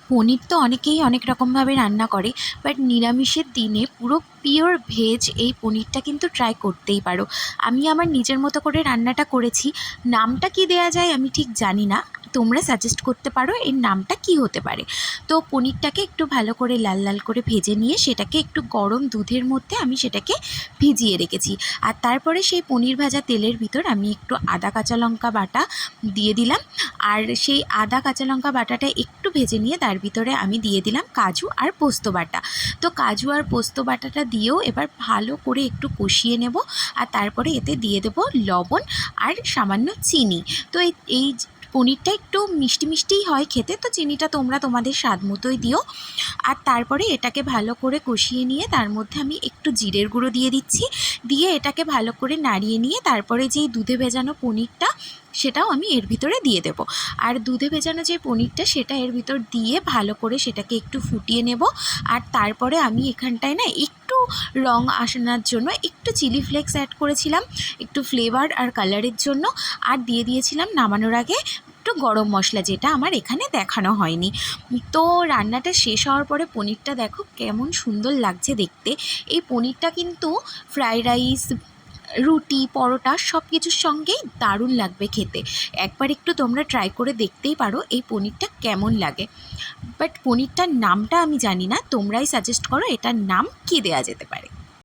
পনির তো অনেকেই অনেক রকমভাবে রান্না করে, বাট নিরামিষের দিনে পুরো পিওর ভেজ এই পনিরটা কিন্তু ট্রাই করতেই পারো। আমি আমার নিজের মতো করে রান্নাটা করেছি। নামটা কি দেয়া যায় আমি ঠিক জানি না, তোমরা সাজেস্ট করতে পারো এর নামটা কি হতে পারে। তো পনিরটাকে একটু ভালো করে লাল লাল করে ভেজে নিয়ে সেটাকে একটু গরম দুধের মধ্যে আমি সেটাকে ভিজিয়ে রেখেছি। আর তারপরে সেই পনির ভাজা তেলের ভিতর আমি একটু আদা কাঁচা লঙ্কা বাটা দিয়ে দিলাম। আর সেই আদা কাঁচা লঙ্কা বাটাটা একটু ভেজে নিয়ে তার ভিতরে আমি দিয়ে দিলাম কাজু আর পোস্ত বাটা। তো কাজু আর পোস্ত বাটাটা দিয়েও এবার ভালো করে একটু কষিয়ে নেব। আর তারপরে এতে দিয়ে দেবো লবণ আর সামান্য চিনি। তো এই পনিরটা একটু মিষ্টি মিষ্টিই হয় খেতে, তো চিনিটা তোমরা তোমাদের স্বাদ মতোই দিও। আর তারপরে এটাকে ভালো করে কষিয়ে নিয়ে তার মধ্যে আমি একটু জিরের গুঁড়ো দিয়ে দিচ্ছি। দিয়ে এটাকে ভালো করে নাড়িয়ে নিয়ে তারপরে যেই দুধে ভেজানো পনিরটা সেটাও আমি এর ভিতরে দিয়ে দেব। আর দুধে ভেজানো যে পনিরটা সেটা এর ভিতর দিয়ে ভালো করে সেটাকে একটু ফুটিয়ে নেব। আর তারপরে আমি এখানটায় না একটু রং আসানোর জন্য একটু চিলি ফ্লেক্স অ্যাড করেছিলাম, একটু ফ্লেভার আর কালারের জন্য। আর দিয়ে দিয়েছিলাম নামানোর আগে একটু গরম মশলা, যেটা আমার এখানে দেখানো হয়নি। তো রান্নাটা শেষ হওয়ার পরে পনিরটা দেখো কেমন সুন্দর লাগছে দেখতে। এই পনিরটা কিন্তু ফ্রাইড রাইস, রুটি, পরোটা সব কিছুর সঙ্গেই দারুণ লাগবে খেতে। একবার একটু তোমরা ট্রাই করে দেখতেই পারো এই পনিরটা কেমন লাগে। বাট পনিরটার নামটা আমি জানি না, তোমরাই সাজেস্ট করো এটার নাম কী দেওয়া যেতে পারে।